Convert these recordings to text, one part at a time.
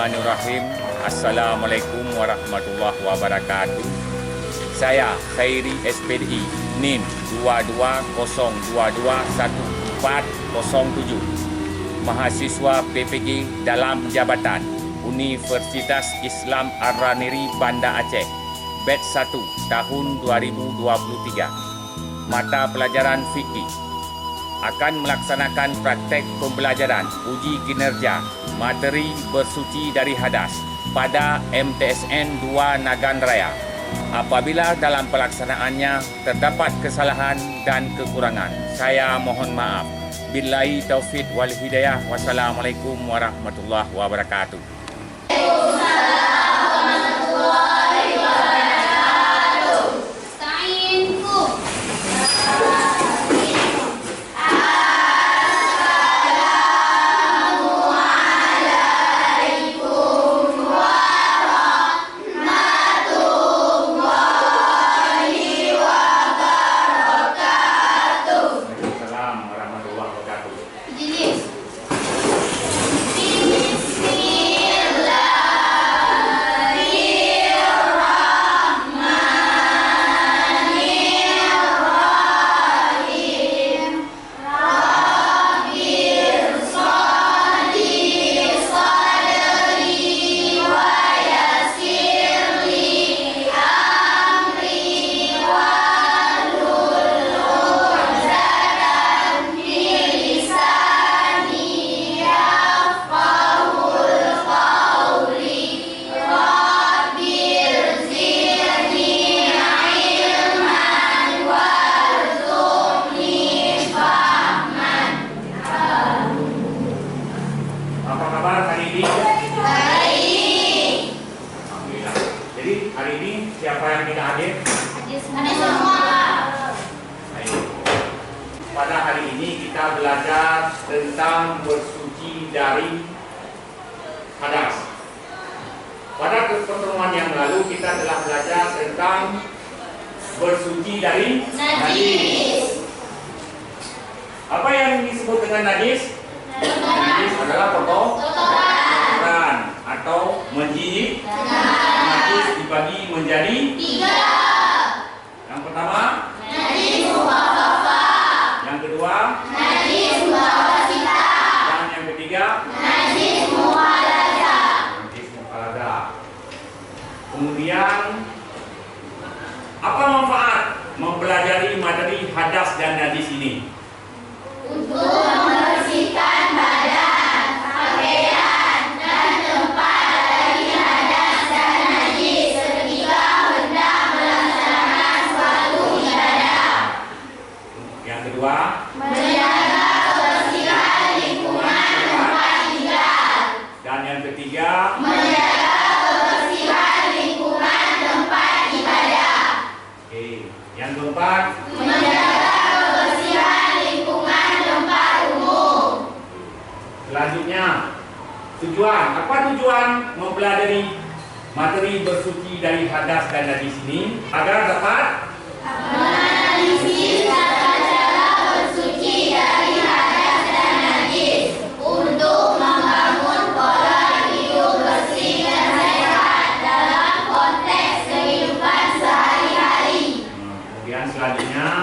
Bismillahirrahmanirrahim. Assalamualaikum warahmatullahi wabarakatuh. Saya Khairi SPDI NIM 22022147, mahasiswa PPG dalam jabatan Universitas Islam Ar-Raniri Banda Aceh, batch 1 tahun 2023. Mata pelajaran fikih akan melaksanakan praktek pembelajaran uji kinerja materi bersuci dari hadas pada MTSN 2 Nagan Raya. Apabila dalam pelaksanaannya terdapat kesalahan dan kekurangan, saya mohon maaf. Billahi taufiq wal hidayah. Wassalamualaikum warahmatullahi wabarakatuh. Siapa yang tidak hadir? Hadir semua. Baik. Pada hari ini kita belajar tentang bersuci dari hadas. Pada pertemuan yang lalu kita telah belajar tentang bersuci dari najis. Apa yang disebut dengan najis? Najis adalah kotoran atau menjijik. Najis dibagi menjadi 3. Yang pertama, najis mukhafafah. Yang kedua, najis mutawassithah. Dan yang ketiga, najis mughalladzah. Najis mughalladzah. Kemudian, apa manfaat mempelajari materi hadas dan najis ini? Untuk membersihkan badan, pakaian, dan tempat dari hadas dan najis ketika hendak melaksanakan suatu ibadah. Yang kedua, menjaga kebersihan lingkungan tempat tinggal. Dan yang ketiga, menjaga kebersihan lingkungan tempat ibadah. Oke. Yang keempat, menjaga kebersihan lingkungan tempat umum. Selanjutnya, tujuan. Apa tujuan mempelajari materi bersuci dari hadas dan najis ini? Agar dapat menganalisis tata cara bersuci dari hadas dan najis untuk membangun pola hidup bersih dan sehat dalam konteks kehidupan sehari-hari. Kemudian selanjutnya,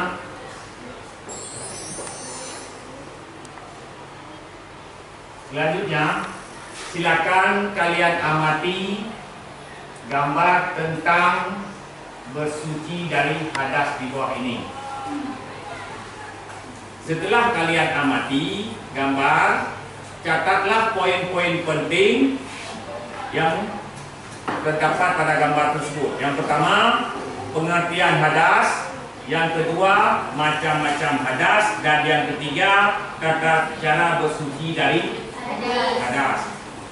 silakan kalian amati gambar tentang bersuci dari hadas di bawah ini. Setelah kalian amati gambar, catatlah poin-poin penting yang terdapat pada gambar tersebut. Yang pertama, pengertian hadas. Yang kedua, macam-macam hadas. Dan yang ketiga, tata cara bersuci dari hadas.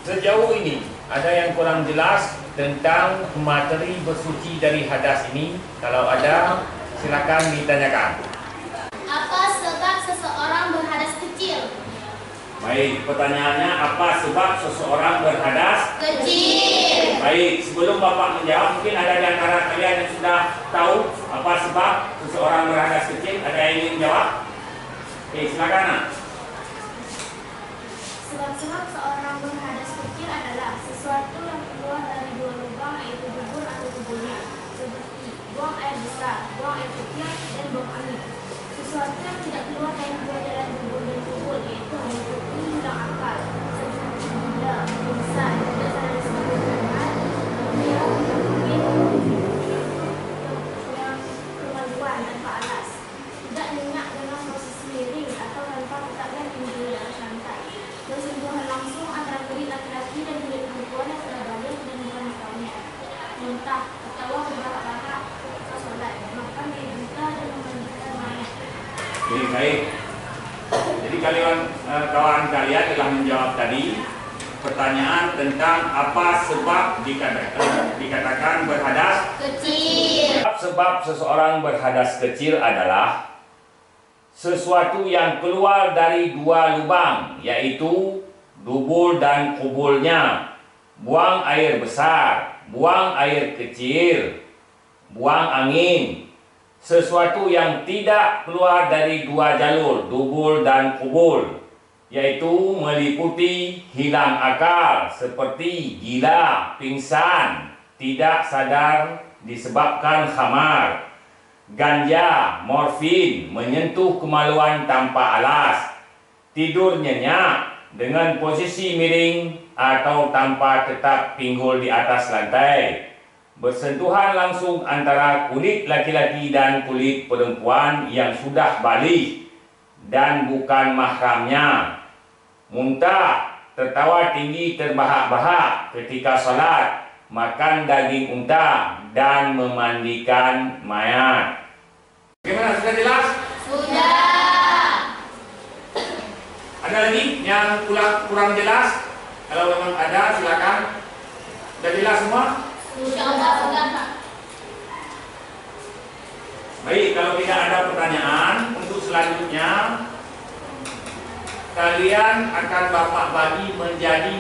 Sejauh ini ada yang kurang jelas tentang materi bersuci dari hadas ini? Kalau ada, silakan ditanyakan. Apa sebab seseorang berhadas kecil? Baik, pertanyaannya apa sebab seseorang berhadas Kecil. Baik, sebelum Bapak menjawab, mungkin ada di antara kalian yang sudah tahu apa sebab seseorang berhadas kecil. Ada yang ingin jawab? Oke, silakan. Sebab-sebab seorang berhadas kecil adalah sesuatu yang keluar dari dua lubang, yaitu dubur atau tubuhnya, seperti buang air besar, buang air kecil, dan buang angin. Sesuatu yang tidak keluar dari dua jalan dubur dan tubuh, yaitu meliputi hilang akal, seperti gila, pingsan, tidak sadar sebagai benar, yang kemaluan tanpa alas, tidak nyenyak dengan posisi miring atau tanpa letakkan tinggi di atas lantai, bersentuhan langsung antara kulit laki-laki dan kulit perempuan yang sudah balik dan bukan kaumnya, muntah, tertawa berbahak-bahak ketika sholat, makan yang buta dan memandikan mayat. Jadi baik. Jadi kawan kalian telah menjawab tadi pertanyaan tentang apa sebab dikatakan berhadas Kecil. Sebab seseorang berhadas kecil adalah sesuatu yang keluar dari dua lubang, yaitu dubur dan kubulnya. Buang air besar, buang air kecil, buang angin. Sesuatu yang tidak keluar dari dua jalur, dubur dan kubul, yaitu meliputi hilang akal, seperti gila, pingsan, tidak sadar disebabkan khamar, ganja, morfin, menyentuh kemaluan tanpa alas, tidur nyenyak dengan posisi miring atau tanpa tetap pinggul di atas lantai, bersentuhan langsung antara kulit laki-laki dan kulit perempuan yang sudah balik dan bukan mahramnya, muntah, tertawa tinggi terbahak-bahak ketika salat, makan daging unta, dan memandikan mayat. Bagaimana? Sudah jelas? Sudah. Ada lagi yang kurang jelas? Kalau memang ada, silakan. Sudah jelas semua? Sudah. Baik, kalau tidak ada pertanyaan, untuk selanjutnya kalian akan Bapak bagi menjadi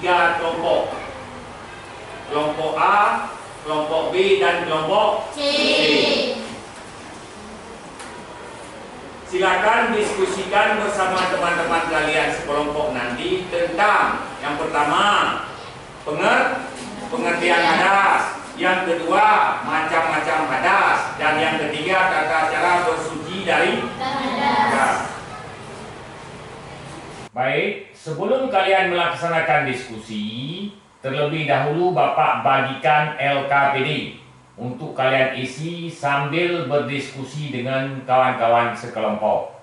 3 kelompok. Kelompok A, kelompok B, dan kelompok C. Silakan diskusikan bersama teman-teman kalian sekelompok nanti tentang yang pertama pengertian hadas, yang kedua macam-macam hadas, dan yang ketiga tata cara bersuci dari hadas. Baik, sebelum kalian melaksanakan diskusi, terlebih dahulu Bapak bagikan LKPD untuk kalian isi sambil berdiskusi dengan kawan-kawan sekelompok.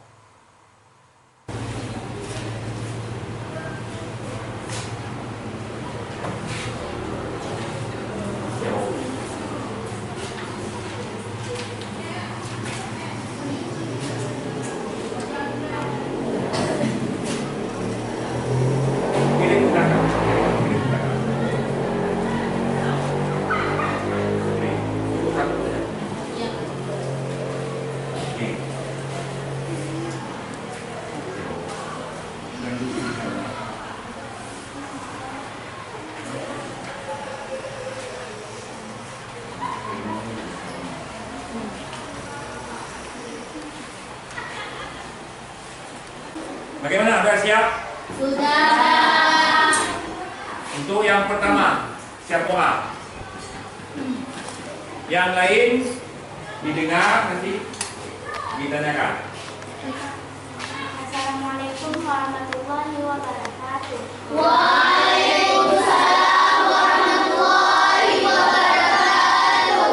Bagaimana? Sudah siap? Sudah. Untuk yang pertama, siapa A? Yang lain didengar, nanti ditanyakan. Assalamualaikum warahmatullahi wabarakatuh. Waalaikumsalam warahmatullahi wabarakatuh.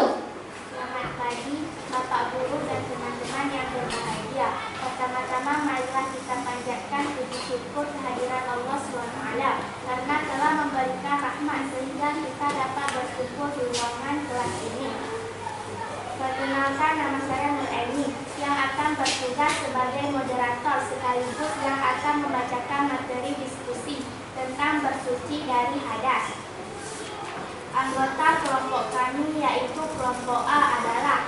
Selamat pagi Bapak Guru dan teman-teman yang berbahagia. Pertama-tama marilah kita panjatkan puji syukur kehadiran Allah SWT karena telah memberikan rahmat sehingga kita dapat berkumpul di ruangan kelas ini. Perkenalkan, nama saya Nur Eni yang akan bertugas sebagai moderator sekaligus yang akan membacakan materi diskusi tentang bersuci dari hadas. Anggota kelompok kami yaitu kelompok A adalah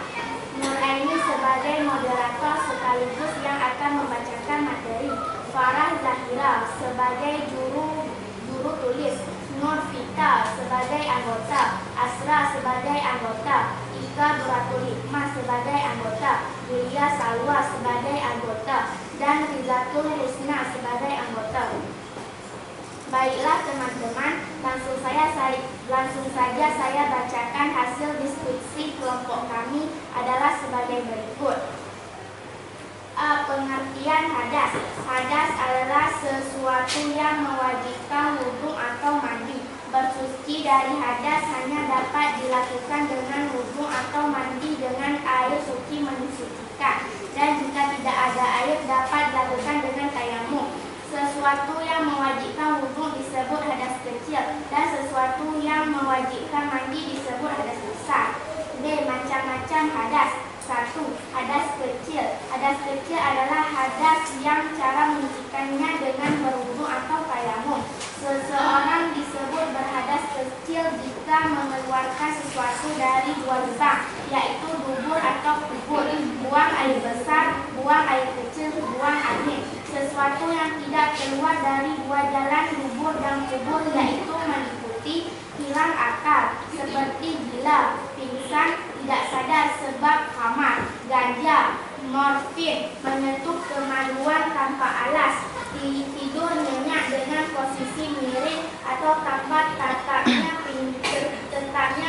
Nur Eni sebagai moderator sekaligus yang akan membacakan materi, Farah Zahira sebagai juru tulis, Nur Vita sebagai anggota, Asra sebagai anggota, Ika Duratul Hikmah sebagai anggota, Yulia Salwa sebagai anggota, dan Rizatul Husna sebagai anggota. Baiklah teman-teman, langsung saja saya bacakan hasil diskusi kelompok kami adalah sebagai berikut. Pengertian hadas. Hadas adalah sesuatu yang mewajibkan wudhu atau mandi. Bersuci dari hadas hanya dapat dilakukan dengan wudhu atau mandi dengan air suci mensucikan. Dan jika tidak ada air dapat dilakukan dengan tayamum. Sesuatu yang mewajibkan wudhu disebut hadas kecil dan sesuatu yang mewajibkan mandi disebut hadas besar. B. Macam-macam hadas. 1. Hadas kecil. Hadas kecil adalah hadas yang cara menyucikannya dengan berwudu atau tayamum. Seseorang disebut berhadas kecil jika mengeluarkan sesuatu dari dua lubang, yaitu dubur atau kubur, buang air besar, buang air kecil, buang angin. Sesuatu yang tidak keluar dari dua jalan dubur dan kubur, yaitu meliputi hilang akal, seperti gila, pingsan, tidak sadar sebab kamar, ganja, morfin, menyentuh kemaluan tanpa alas, tidur nyenyak dengan posisi miring atau tanpa tetapnya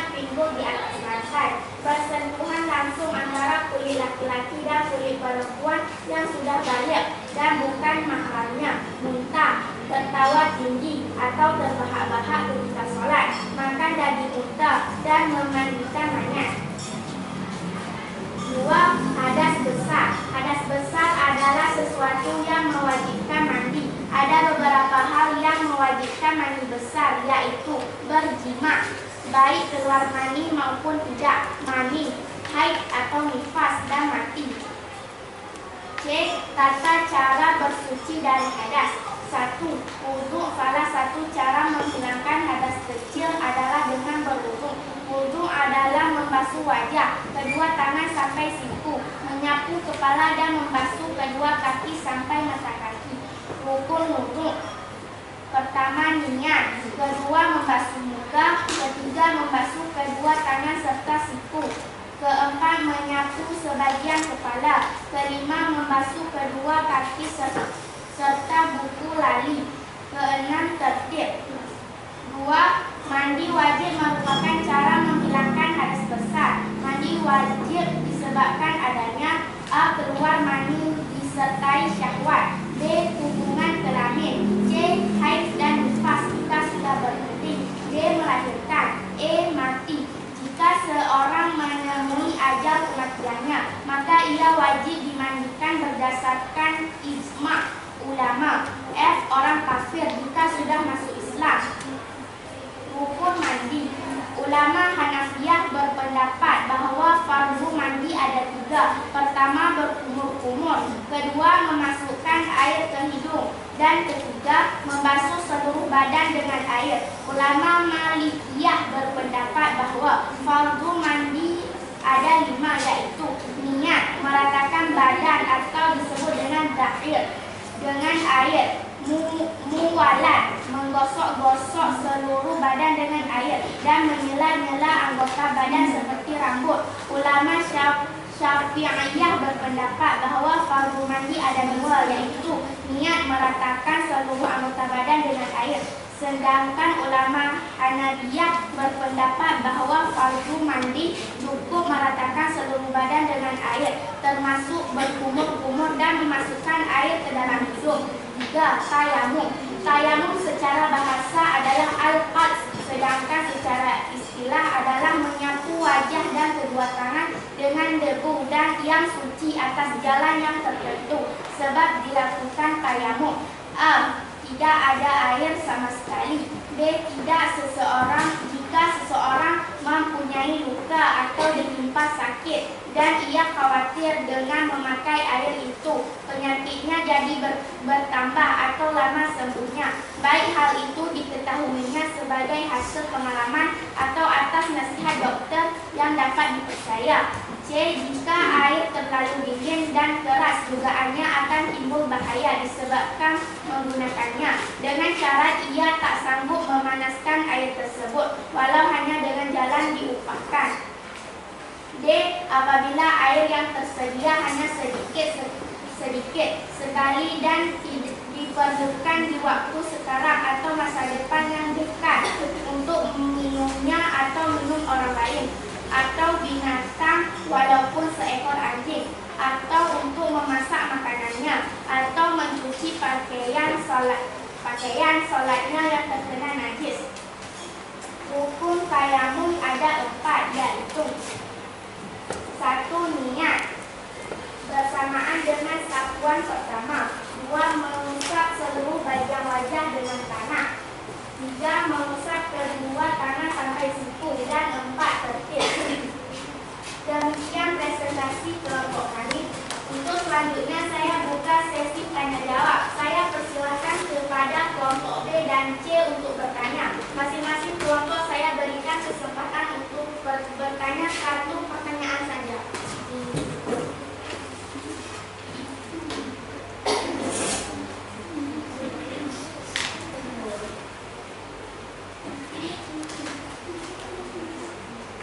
pinggul di atas lantai, bersentuhan langsung antara kulit laki-laki dan kulit perempuan yang sudah balik dan bukan mahramnya, muntah, tertawa tinggi atau terbahak-bahak ketika sholat, makan daging unta dan memandikan mayat. 2. Hadas besar. Hadas besar adalah sesuatu yang mewajibkan mandi. Ada beberapa hal yang mewajibkan mandi besar, yaitu berjima, baik keluar mani maupun tidak, mani, haid atau nifas, dan mati. C. Tata cara bersuci dari hadas. 1. Wudhu. Salah satu cara menghilangkan hadas kecil adalah dengan berwudhu. Wudhu adalah membasuh wajah, kedua tangan sampai siku, menyapu kepala dan membasuh kedua kaki sampai mata kaki. Rukun wudhu. Pertama niat, kedua membasuh muka, ketiga membasuh kedua tangan serta siku, keempat menyapu sebagian kepala, kelima membasuh kedua kaki serta buku lali, keenam tertib. 2. Mandi wajib merupakan cara menghilangkan hadas besar. Mandi wajib disebabkan adanya A. Keluar mani disertai syahwat, B. Hubungan kelamin, C. Haid dan nifas jika sudah berhenti, D. Melahirkan, E. Mati. Jika seorang menemui ajal kematiannya, maka ia wajib dimandikan berdasarkan ijma' ulama. F. Orang kafir jika sudah masuk Islam. Hukum mandi. Ulama Hanafiyah berpendapat bahwa fardu mandi ada 3. Pertama, berkumur-kumur, kedua, memasukkan air ke hidung, dan ketiga, membasuh seluruh badan dengan air. Ulama Malikiyah berpendapat bahwa fardu mandi ada 5, yaitu niat, meratakan badan atau disebut dengan dahil dengan air, muwalat, menggosok-gosok seluruh badan dengan air, dan menyela-nyela anggota badan seperti rambut. Ulama Syafi'iyah berpendapat bahwa fardu mandi ada 2, yaitu niat, meratakan seluruh anggota badan dengan air. Sedangkan ulama Hanabiyah berpendapat bahwa fardu mandi cukup meratakan seluruh badan dengan air, termasuk berkumur-kumur dan memasukkan air ke dalam hidung. 3. Tayamum. Tayamum secara bahasa adalah al-qad, sedangkan secara istilah adalah menyapu wajah dan kedua tangan dengan debu dan yang suci atas jalan yang tertentu, sebab dilakukan tayamum. A. Tidak ada air sama sekali. B. Jika seseorang mempunyai luka atau ditimpa sakit dan ia khawatir dengan memakai air itu, penyakitnya jadi bertambah atau lama sembuhnya, baik hal itu diketahuinya sebagai hasil pengalaman atau atas nasihat dokter yang dapat dipercaya. C. Jika air terlalu dingin dan keras, dugaannya akan timbul bahaya disebabkan menggunakannya, dengan syarat ia tak sanggup memanaskan air tersebut walau hanya dengan jalan diupahkan. D. Apabila air yang tersedia hanya sedikit sekali dan diperlukan di waktu sekarang atau masa depan yang dekat untuk minumnya atau minum orang lain, atau binatang walaupun seekor anjing, atau untuk memasak makanannya, atau mencuci pakaian solatnya yang terkena najis. Rukun tayamum ada 4, yaitu 1. Niat bersamaan dengan sapuan pertama. 2. Mengusap seluruh bagian wajah dengan tanah. 3. Mengusap kedua tangan sampai siku. Dan 4. Tertib. Demikian presentasi kelompok kami. Untuk selanjutnya saya buka sesi tanya jawab. Saya persilahkan kepada kelompok B dan C untuk bertanya. Masing-masing kelompok saya berikan kesempatan untuk bertanya 1 pertanyaan saja.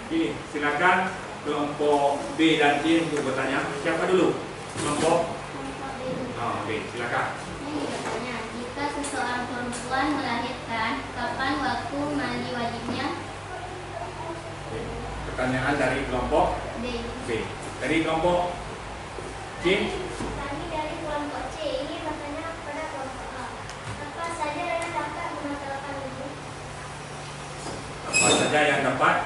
Oke, silakan kelompok B dan C untuk bertanya. Siapa dulu? Kelompok B, silakan. Ini bertanya, jika seseorang perempuan melahirkan, kapan waktu mandi wajibnya? Oke. Pertanyaan dari kelompok B. B. Dari kelompok C, Kami dari kelompok C ini bertanya kepada kelompok A. Apa saja yang dapat membatalkan wudhu? apa saja yang dapat?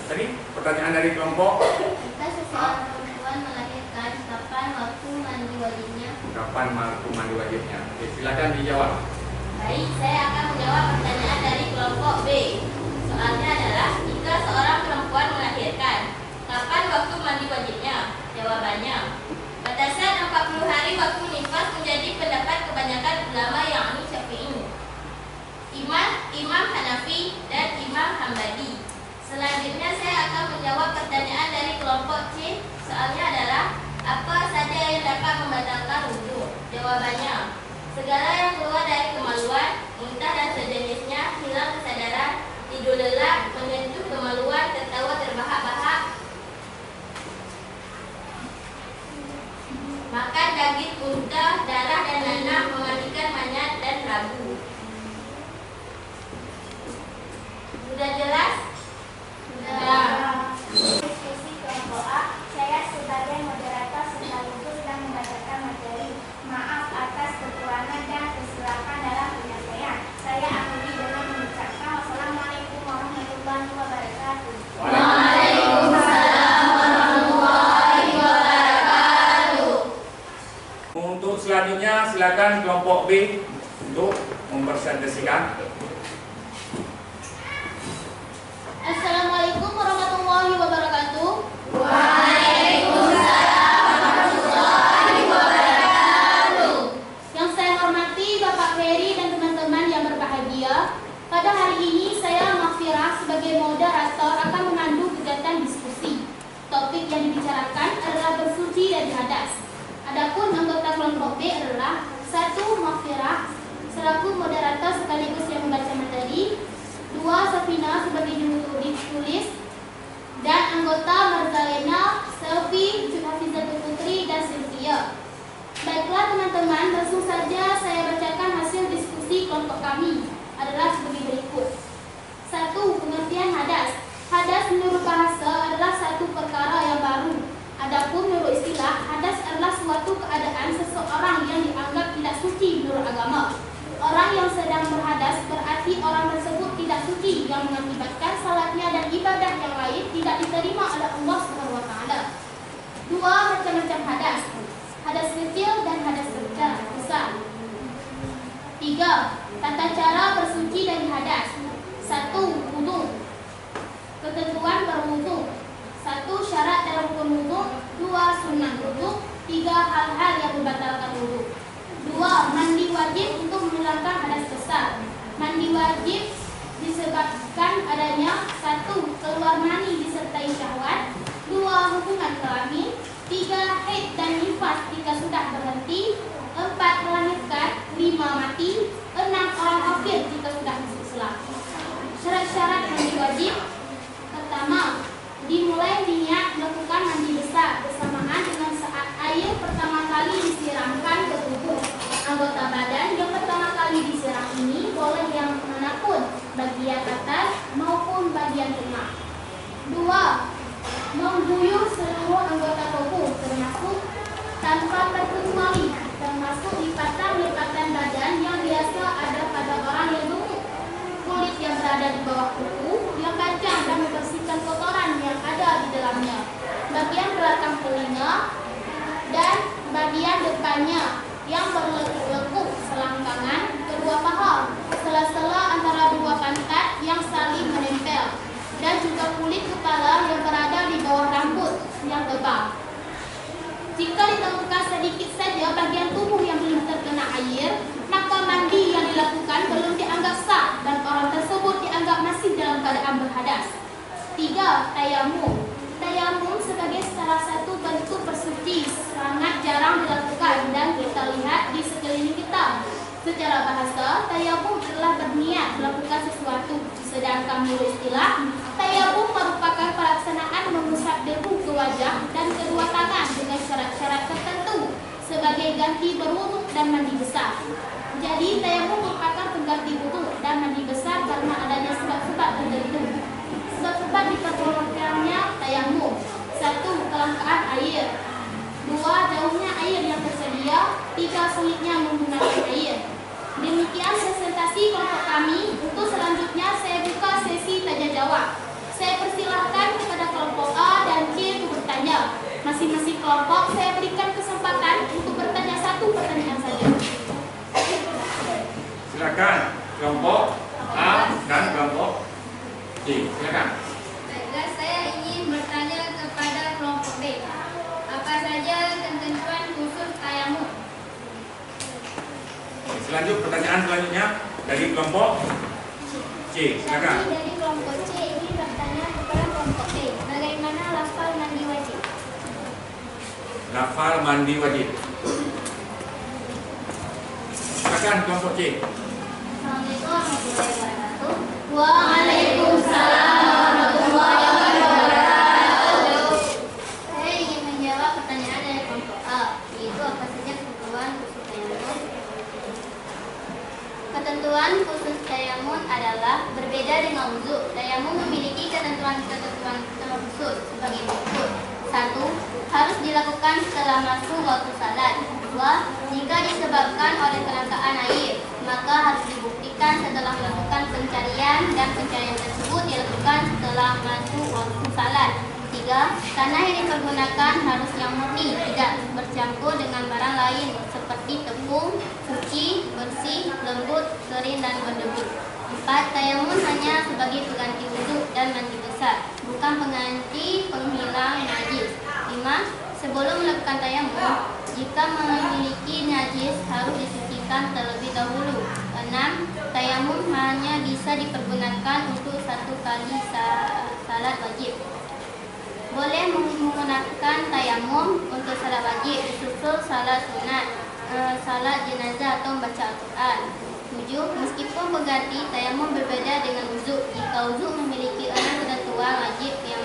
Tadi pertanyaan dari kelompok Jika seseorang perempuan melahirkan, kapan waktu mandi wajibnya? kapan waktu mandi wajibnya? Oke, silakan dijawab. Baik, saya akan menjawab pertanyaan dari kelompok B. Soalnya adalah, jika seorang perempuan melahirkan, kapan waktu mandi wajibnya? Jawabannya, pada saat 40 hari waktu nifas menjadi pendapat kebanyakan ulama yakni Syafi'i, Imam Hanafi, dan Imam Hambali. Selanjutnya saya akan menjawab pertanyaan dari kelompok C. Soalnya adalah, apa saja yang dapat membatalkan wudhu? Jawabannya, segala yang keluar dari kemaluan, muntah dan sejenisnya, hilang kesadaran, tidur lelap, menyentuh kemaluan, tertawa terbahak-bahak, makan daging unta, darah dan nanah, memandikan mayat dan ragu. Sudah jelas? Sudah. Diskusi kelompok A, saya sebagai moderator sekaligus yang membacakan materi. Maaf atas kekurangan dan kesilapan dalam penyampaian. Saya akhiri dengan mengucapkan wassalamualaikum warahmatullahi wabarakatuh. Waalaikumsalam warahmatullahi wabarakatuh. Untuk selanjutnya silakan kelompok B untuk mempresentasikan. Assalamualaikum warahmatullahi wabarakatuh. Waalaikumsalam warahmatullahi wabarakatuh. Yang saya hormati Bapak Ferry dan teman-teman yang berbahagia, pada hari ini saya Mahfirah sebagai moderator akan memandu kegiatan diskusi. Topik yang dibicarakan adalah bersuci dari hadas. Adapun anggota kelompok B adalah 1. Mahfirah selaku moderator sekaligus yang membaca materi, 2. Safina sebagai juru tulis, dan anggota Marzalena, Selvi, Hafizatul Putri, dan Sylvia. Baiklah teman-teman, langsung saja saya bacakan hasil diskusi kelompok kami adalah sebagai berikut. 1. Pengertian hadas. Hadas menurut bahasa adalah satu perkara yang baru. Adapun menurut istilah, hadas adalah suatu keadaan seseorang yang dianggap tidak suci menurut agama. Orang yang sedang berhadas berarti orang tersebut tidak suci, yang mengakibatkan salatnya dan ibadah yang lain tidak diterima oleh Allah SWT. 2. Macam-macam hadas. Hadas kecil dan hadas besar. 3. Tata cara bersuci dari hadas. 1. Wudu. Ketentuan berwudu. 1. Syarat dalam rukun wudu. 2. Sunnah wudu. 3. Hal-hal yang membatalkan wudu. 2. Mandi wajib untuk menghilangkan hadas besar. Mandi wajib disebabkan adanya 1. Keluar mani disertai syahwat. 2. Hubungan kelamin. 3. Haid dan nifas jika sudah berhenti. 4. Melahirkan. 5. Mati. 6. Orang kafir jika sudah masuk Islam. Syarat-syarat mandi wajib. Pertama, dimulai niat melakukan mandi besar bersamaan dengan saat air pertama kali disiramkan ke tubuh anggota bagian belakang telinga dan bagian depannya yang berlekuk-lekuk selangkangan kedua paha, sela-sela antara dua pantat yang saling menempel, dan juga kulit kepala yang berada di bawah rambut yang tebal. Jika ditemukan sedikit saja bagian tubuh yang belum terkena air, maka mandi yang dilakukan belum dianggap sah dan orang tersebut dianggap masih dalam keadaan berhadas. 3. Tayamum. Tayamum sebagai salah satu bentuk bersuci sangat jarang dilakukan dan kita lihat di sekeliling kita. Secara bahasa, tayamum adalah berniat melakukan sesuatu, sedangkan menurut istilah, tayamum merupakan pelaksanaan mengusap debu ke wajah dan kedua tangan dengan syarat-syarat tertentu sebagai ganti berwudu dan mandi besar. Jadi, tayamum merupakan pengganti wudu dan mandi besar karena adanya sebab-sebab tertentu. Sebab-sebab diperbolehkannya tayamum: 1. Kelangkaan air. 2. Jauhnya air yang tersedia. 3. Sulitnya menggunakan air. Demikian presentasi kelompok kami. Untuk selanjutnya saya buka sesi tanya jawab. Saya persilahkan kepada kelompok A dan C untuk bertanya. Masing-masing kelompok saya berikan kesempatan untuk bertanya satu pertanyaan saja. Silakan kelompok A dan kelompok C. Silakan. Baiklah, saya ingin bertanya kepada kelompok B. Apa saja ketentuan khusus tayamum? Selanjut pertanyaan selanjutnya dari kelompok C. Silakan. Kami dari kelompok C ingin bertanya kepada kelompok B, bagaimana lafal mandi wajib? Lafal mandi wajib. Silakan kelompok C. Assalamualaikum warahmatullahi wabarakatuh. Waalaikumsalam warahmatullahi wabarakatuh. Saya ingin menjawab pertanyaan dari kelompok A, yaitu apa saja ketentuan khusus tayamum. Ketentuan khusus tayamum adalah berbeda dengan wudu. Tayamum memiliki ketentuan-ketentuan khusus sebagai berikut. 1. Harus dilakukan setelah masuk waktu salat. 2. Jika disebabkan oleh kelangkaan air, maka harus dibuktikan setelah melakukan pencarian dan pencarian tersebut dilakukan setelah masuk waktu salat. 3. Tanah yang dipergunakan harus yang murni, tidak bercampur dengan barang lain seperti tepung, suci, bersih, lembut, kering, dan berdebu. 4. Tayamum hanya sebagai pengganti wudu dan mandi besar, bukan pengganti penghilang najis. 5. Sebelum melakukan tayamum, jika memiliki najis harus disucikan terlebih dahulu. 6. Tayamum hanya bisa dipergunakan untuk satu kali salat wajib. Boleh menggunakan tayamum untuk salat wajib, disusul salat sunat, salat jenazah atau membaca Al-Quran. 7. Meskipun pengganti tayamum berbeda dengan wudu, jika wudu memiliki 6 ketentuan wajib yang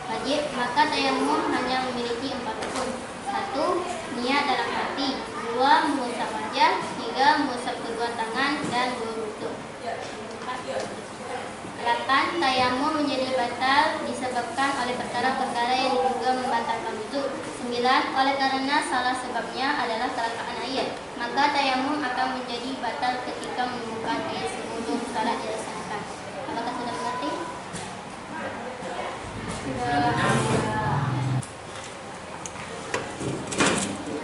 wajib, maka tayamum hanya memiliki 4 rukun. 1. Niat dalam hati. 2. Mengusap wajah. 3. Mengusap kedua tangan dan berwudu. 8. Tayamum menjadi batal disebabkan oleh perkara-perkara yang diduga membatalkan wudu. 9. Oleh karena salah sebabnya adalah kelangkaan air, maka tayamum akan menjadi batal ketika menemukan air sebelum salat dilaksanakan. Apakah sudah mengerti?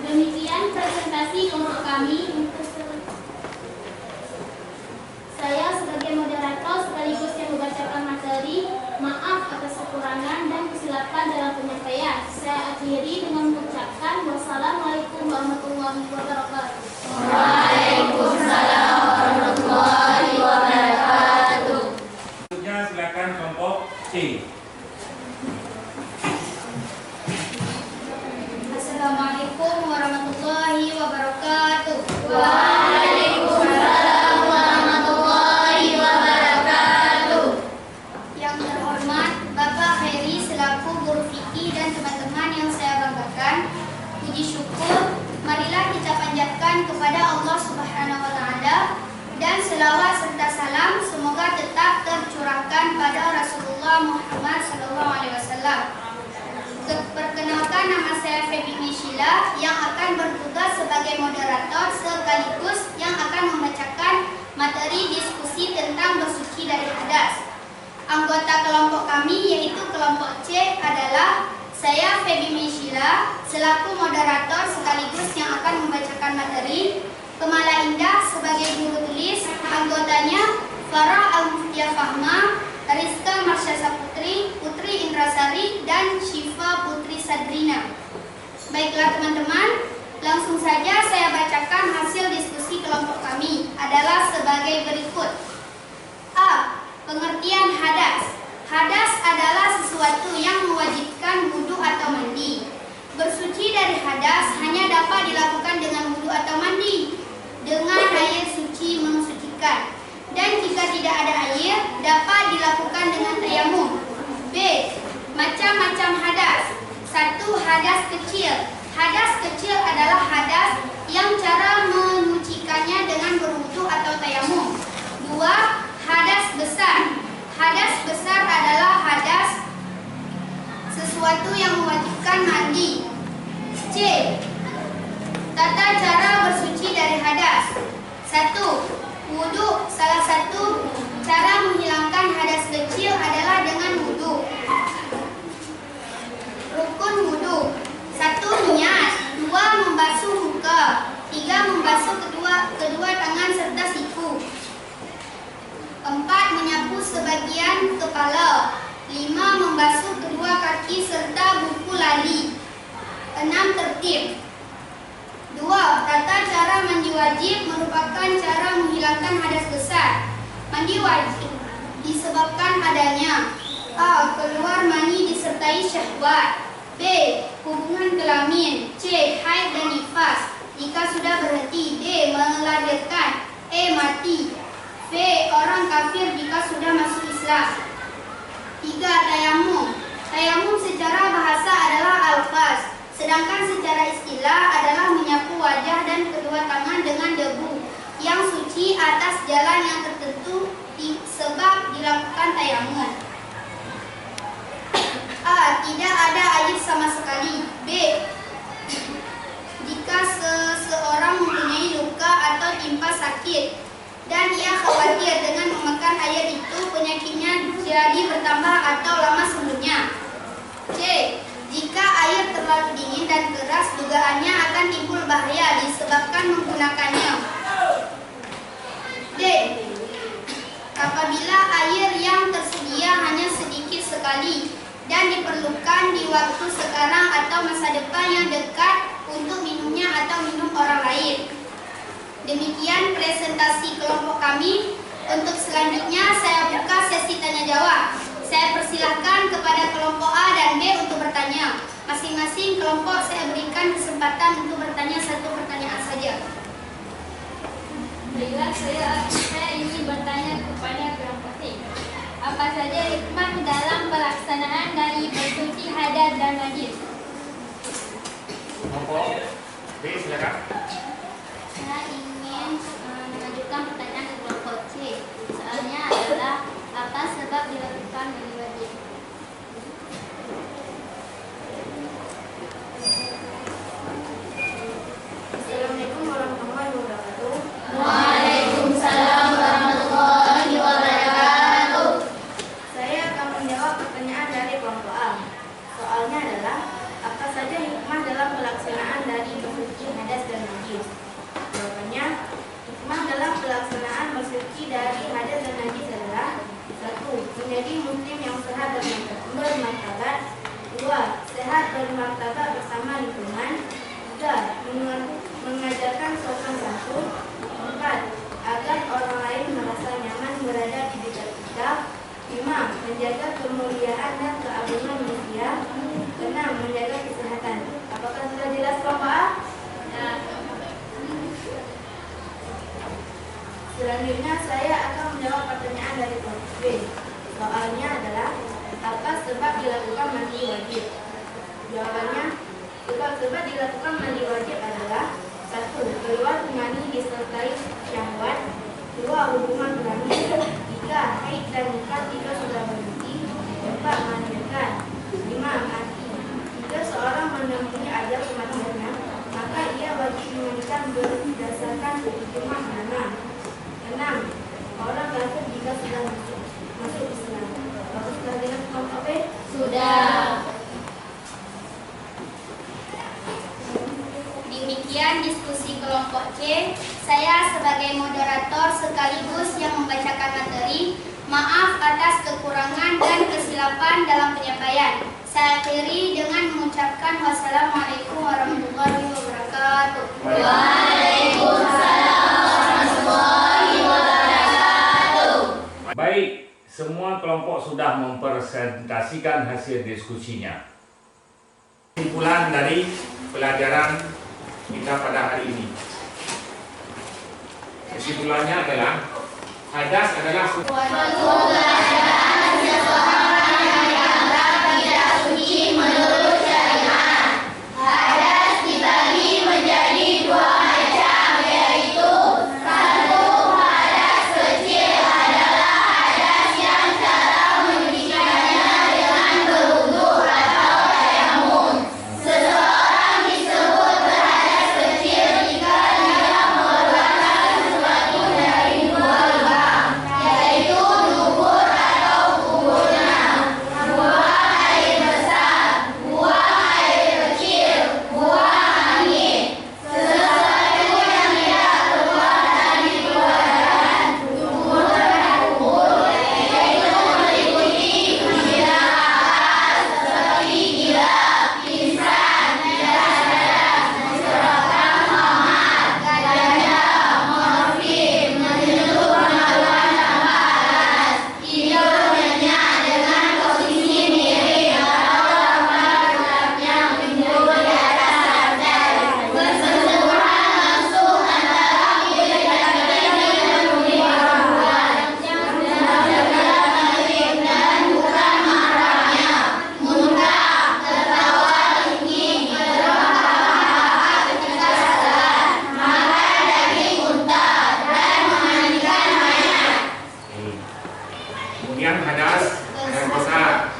Demikian presentasi kelompok kami. Saya sebagai moderator sekaligus yang membacakan materi, maaf atas kekurangan dan kesilapan dalam penyampaian. Saya akhiri dengan mengucapkan wassalamualaikum warahmatullahi wabarakatuh. Waalaikumsalam warahmatullahi wabarakatuh. Selanjutnya silakan kelompok C. Assalamualaikum warahmatullahi wabarakatuh. Waalaikumsalam warahmatullahi wabarakatuh. Yang terhormat Bapak Heri selaku guru fikih dan teman-teman yang saya banggakan, puji syukur marilah kita panjatkan kepada Allah Subhanahu wa taala dan selawat serta salam semoga tetap tercurahkan pada Rasulullah Muhammad SAW. Perkenalkan, nama saya Febi Mishila yang akan bertugas sebagai moderator sekaligus yang akan membacakan materi diskusi tentang bersuci dari hadas. Anggota kelompok kami yaitu kelompok C adalah Saya Feby Meishila selaku moderator sekaligus yang akan membacakan materi. Kemala Indah sebagai juru tulis, anggotanya Farah Al-Muftia Fahma, Rizka Marsyasa Putri, Putri Indrasari, dan Syifa Putri Sadrina. Baiklah teman-teman, langsung saja saya bacakan hasil diskusi kelompok kami adalah sebagai berikut. A. Pengertian hadas. Hadas adalah sesuatu yang mewajibkan wudu atau mandi. Bersuci dari hadas hanya dapat dilakukan dengan wudu atau mandi, dengan air suci mensucikan. Dan jika tidak ada air, dapat dilakukan dengan tayamum. B. Macam-macam hadas. 1. Hadas kecil. Hadas kecil adalah hadas yang cara menyucikannya dengan berwudu atau tayamum. 2. Hadas besar. Hadas besar adalah hadas sesuatu yang mewajibkan mandi. C. Tata cara bersuci dari hadas. 1. Wudu. Salah satu cara menghilangkan hadas kecil adalah dengan wudu. Rukun wudu. 1. Niat. 2. Membasuh muka. 3. Membasuh kedua tangan serta siku. 4. Menyapu sebagian kepala. 5. Membasuh kedua kaki serta buku lali. 6. Tertib. 2. Tata cara mandi wajib merupakan cara menghilangkan hadas besar. Mandi wajib disebabkan adanya A. Keluar mani disertai syahwat. B. Hubungan kelamin. C. Haid dan nifas. Jika sudah berhenti. D. Melahirkan. E. Mati. V. Orang kafir jika sudah masuk Islam. 3. Tayamum. Tayamum secara bahasa adalah al-fas, sedangkan secara istilah adalah menyapu wajah dan kedua tangan dengan debu yang suci atas jalan yang tertentu sebab dilakukan tayamum. A. Tidak ada air sama sekali. B. Jika seseorang mempunyai luka atau timpa sakit dan ia khawatir dengan memakan air itu penyakitnya jadi bertambah atau lama sembuhnya. C. Jika air terlalu dingin dan keras, dugaannya akan timbul bahaya disebabkan menggunakannya. D. Apabila air yang tersedia hanya sedikit sekali dan diperlukan di waktu sekarang atau masa depan yang dekat untuk minumnya atau minum orang lain. Demikian presentasi kelompok kami. Untuk selanjutnya saya buka sesi tanya jawab. Saya persilahkan kepada kelompok A dan B untuk bertanya. Masing-masing kelompok saya berikan kesempatan untuk bertanya satu pertanyaan saja. Baiklah, saya ingin bertanya kepada kelompok C. Apa saja hikmah dalam pelaksanaan dari bersuci hadas dan najis? Kelompok B, silakan. Saya ingin mengajukan pertanyaan ke kelompok C. Soalnya adalah apa sebab dilakukan mandi wajib? Assalamualaikum warahmatullahi wabarakatuh. Waalaikumsalam warahmatullahi wabarakatuh. Saya akan menjawab pertanyaan dari kelompok A. Soalnya adalah apa saja hikmah dalam pelaksanaan dari bersuci hadas dan najis? Jawabannya, hikmah dalam pelaksanaan bersuci dari hadas dan najis adalah 1. Menjadi muslim yang sehat dan bermartabat. 2. Sehat bermartabat bersama lingkungan. 3. Mengajarkan sopan santun. 4. Agar orang lain merasa nyaman berada di dekat kita. 5. Menjaga kemuliaan dan keagungan manusia. 6. Menjaga kesehatan. Apakah sudah jelas kelompok A? Selanjutnya saya akan menjawab pertanyaan dari kelompok B. Soalnya adalah apa sebab dilakukan mandi wajib? Jawabannya, sebab dilakukan mandi wajib adalah 1. Keluar mani disertai syahwat. 2. Hubungan kelamin. 3. Haid dan nifas jika sudah berhenti. 4. Melahirkan. 5. Mati. Jika seorang menemui ajal kematiannya, maka ia wajib memandikan berdasarkan hikmah 6. Orang kafir jika sudah masuk Islam. Apakah sudah jelas kelompok B? Sudah. Demikian diskusi kelompok C. Saya sebagai moderator sekaligus yang membacakan materi. Maaf atas kekurangan dan kesilapan dalam penyampaian. Saya akhiri dengan mengucapkan wassalamualaikum warahmatullahi wabarakatuh. Waalaikumsalam warahmatullahi wabarakatuh. Baik, semua kelompok sudah mempresentasikan hasil diskusinya. Kesimpulan dari pelajaran kita pada hari ini. Kesimpulannya adalah hadas adalah kemudian hadas dan besar.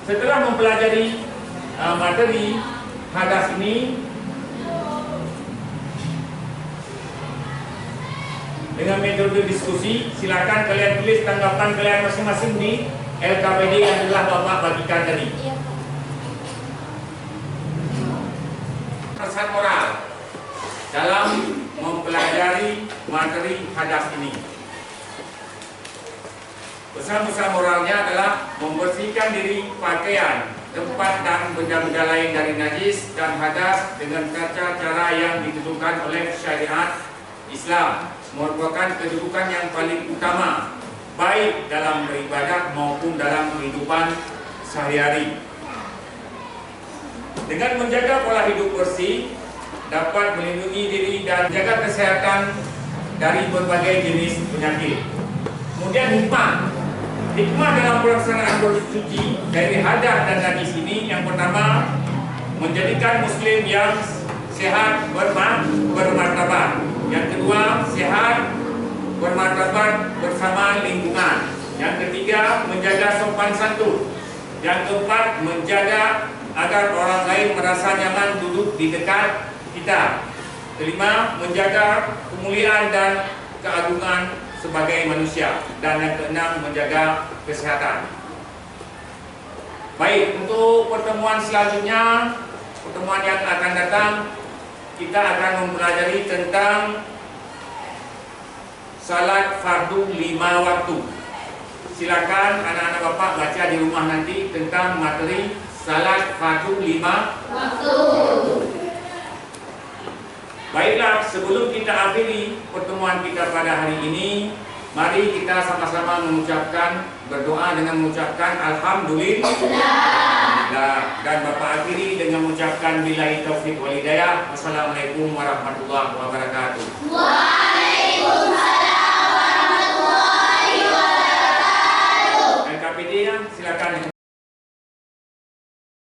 Setelah mempelajari materi hadas ini dengan metode diskusi, silakan kalian tulis tanggapan kalian masing-masing di LKPD yang telah Bapak bagikan tadi. Pesan moral dalam mempelajari materi hadas ini. Pesan-pesan moralnya adalah membersihkan diri, pakaian, tempat dan benda-benda lain dari najis dan hadas dengan cara yang ditentukan oleh syariat Islam, merupakan kedudukan yang paling utama baik dalam beribadah maupun dalam kehidupan sehari-hari. Dengan menjaga pola hidup bersih dapat melindungi diri dan menjaga kesehatan dari berbagai jenis penyakit. Kemudian hikmah dalam pelaksanaan bersuci dari hadas dan najis ini, yang pertama, menjadikan muslim yang sehat bermartabat. Yang kedua, sehat bermartabat bersama lingkungan. Yang ketiga, menjaga sopan santun. Yang keempat, menjaga agar orang lain merasa nyaman duduk di dekat kita. Kelima, menjaga kemuliaan dan keagungan sebagai manusia. Dan yang keenam, menjaga kesehatan. Baik, untuk pertemuan selanjutnya, pertemuan yang akan datang, kita akan mempelajari tentang salat fardu 5 waktu. Silakan anak-anak Bapak baca di rumah nanti tentang materi salat fardu 5 waktu. Baiklah, sebelum kita akhiri pertemuan kita pada hari ini, mari kita sama-sama berdoa dengan mengucapkan alhamdulillah. Dan Bapak akhiri dengan mengucapkan billahi taufiq wal hidayah. Wassalamualaikum warahmatullahi wabarakatuh.